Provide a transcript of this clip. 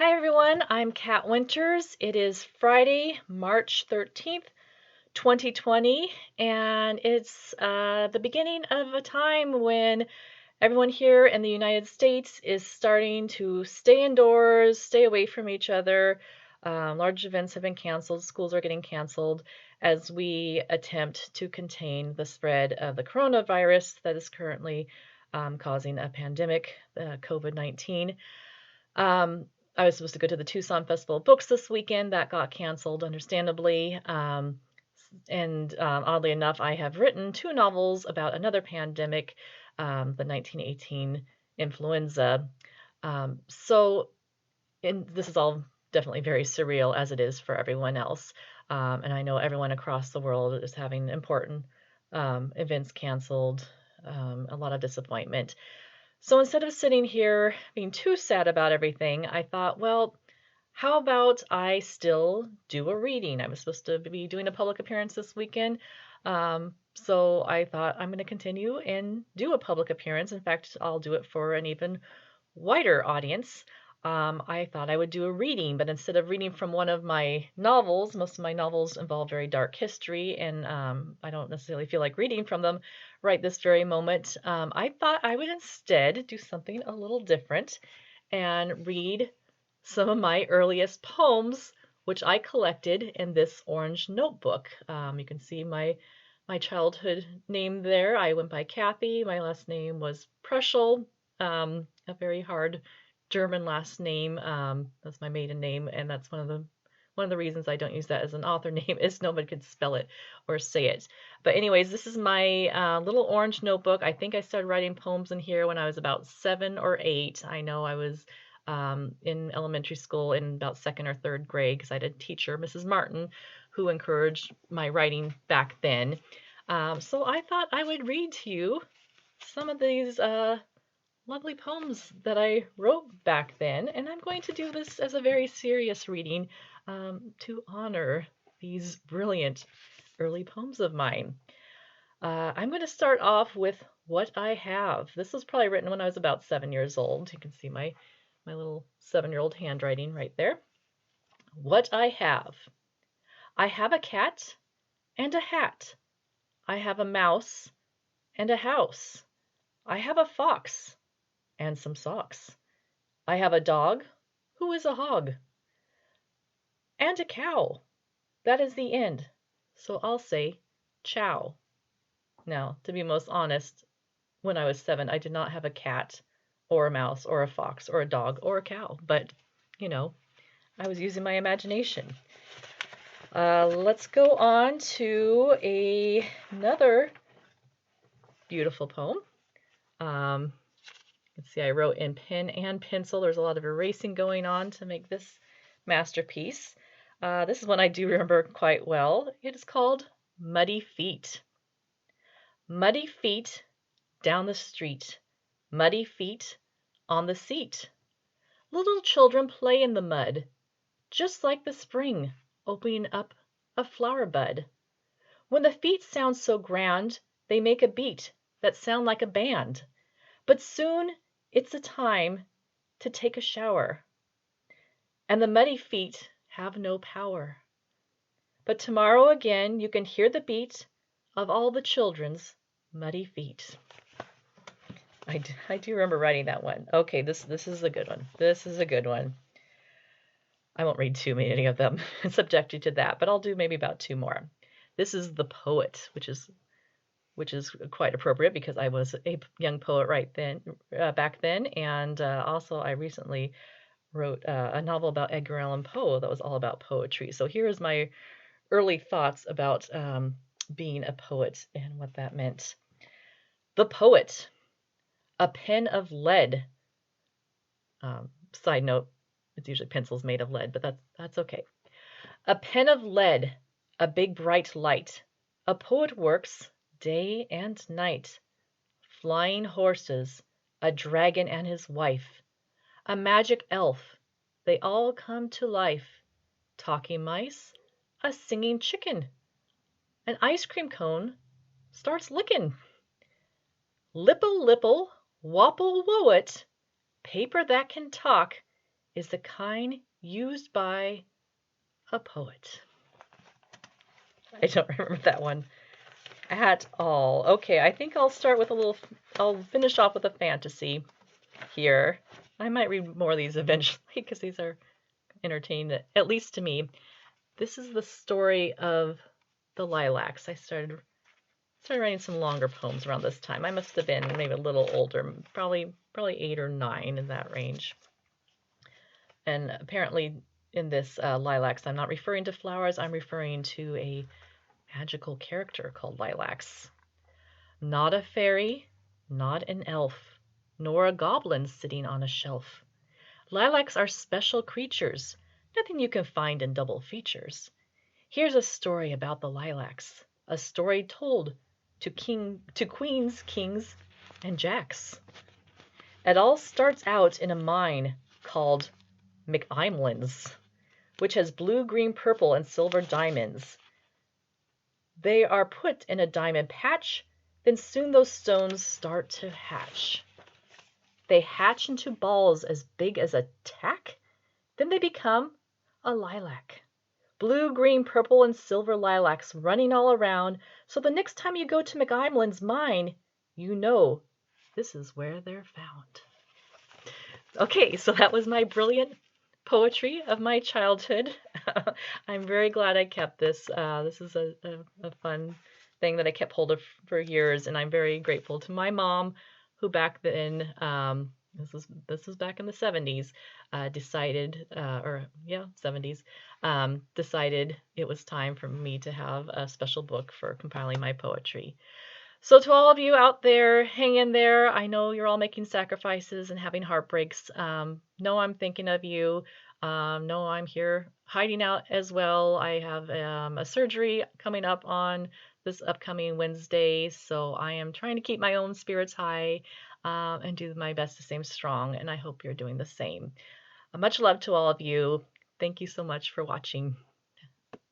Hi everyone, I'm Kat Winters. It is Friday, March 13th, 2020, and it's the beginning of a time when everyone here in the United States is starting to stay indoors, stay away from each other. Large events have been canceled, schools are getting canceled as we attempt to contain the spread of the coronavirus that is currently causing a pandemic, COVID-19. I was supposed to go to the Tucson Festival of Books this weekend. That got canceled, understandably. And oddly enough, I have written two novels about another pandemic, the 1918 influenza. And this is all definitely very surreal, as it is for everyone else. And I know everyone across the world is having important events canceled, a lot of disappointment. So instead of sitting here being too sad about everything, I thought, well, how about I still do a reading? I was supposed to be doing a public appearance this weekend. So I thought I'm going to continue and do a public appearance. In fact, I'll do it for an even wider audience. I thought I would do a reading, but instead of reading from one of my novels, most of my novels involve very dark history, and I don't necessarily feel like reading from them right this very moment. I thought I would instead do something a little different and read some of my earliest poems, which I collected in this orange notebook. You can see my childhood name there. I went by Kathy. My last name was Preschel, a very hard German last name. That's my maiden name, and that's one of the reasons I don't use that as an author name is nobody could spell it or say it. But anyways, this is my little orange notebook. I think I started writing poems in here when I was about 7 or 8. I know I was in elementary school in about second or third grade because I had a teacher, Mrs. Martin, who encouraged my writing back then. So I thought I would read to you some of these lovely poems that I wrote back then, and I'm going to do this as a very serious reading to honor these brilliant early poems of mine. I'm going to start off with What I Have. This was probably written when I was about 7 years old. You can see my little 7-year-old handwriting right there. What I have. I have a cat and a hat. I have a mouse and a house. I have a fox and some socks. I have a dog who is a hog. And a cow. That is the end. So I'll say ciao. Now, to be most honest, when I was 7, I did not have a cat or a mouse or a fox or a dog or a cow, but I was using my imagination. Let's go on to another beautiful poem. Let's see, I wrote in pen and pencil. There's a lot of erasing going on to make this masterpiece. This is one I do remember quite well. It is called Muddy Feet. Muddy feet down the street, muddy feet on the seat. Little children play in the mud, just like the spring opening up a flower bud. When the feet sound so grand, they make a beat that sound like a band. But soon it's a time to take a shower, and the muddy feet have no power. But tomorrow again you can hear the beat of all the children's muddy feet. I do remember writing that one. Okay, this is a good one. This is a good one. I won't read too many of them, subjected to that, but I'll do maybe about 2 more. This is The Poet, which is quite appropriate because I was a young poet back then, and also I recently wrote a novel about Edgar Allan Poe that was all about poetry. So here is my early thoughts about being a poet and what that meant. The Poet, a pen of lead. Side note, it's usually pencils made of lead, but that's okay. A pen of lead, a big bright light. A poet works day and night. Flying horses, a dragon and his wife, a magic elf, they all come to life. Talking mice, a singing chicken, an ice cream cone starts licking. Lipple lipple, wopple woet, paper that can talk is the kind used by a poet. I don't remember that one at all. Okay, I think I'll start with I'll finish off with a fantasy here. I might read more of these eventually because these are entertaining, at least to me. This is the story of the lilacs. I started writing some longer poems around this time. I must have been maybe a little older, probably 8 or 9, in that range. And apparently in this lilacs, I'm not referring to flowers, I'm referring to a magical character called Lilacs. Not a fairy, not an elf, nor a goblin sitting on a shelf. Lilacs are special creatures, nothing you can find in double features. Here's a story about the lilacs, a story told to queens, kings, and jacks. It all starts out in a mine called McImlands, which has blue, green, purple, and silver diamonds. They are put in a diamond patch, then soon those stones start to hatch. They hatch into balls as big as a tack, then they become a lilac. Blue, green, purple, and silver lilacs running all around, so the next time you go to McImlands mine, you know this is where they're found. Okay, so that was my brilliant poetry of my childhood. I'm very glad I kept this. This is a fun thing that I kept hold of for years, and I'm very grateful to my mom, who back then, this was back in the 70s, decided, 70s, decided it was time for me to have a special book for compiling my poetry. So to all of you out there, hang in there. I know you're all making sacrifices and having heartbreaks. Know I'm thinking of you. Know I'm here hiding out as well. I have a surgery coming up on this upcoming Wednesday, so I am trying to keep my own spirits high and do my best to stay strong, and I hope you're doing the same. Much love to all of you. Thank you so much for watching.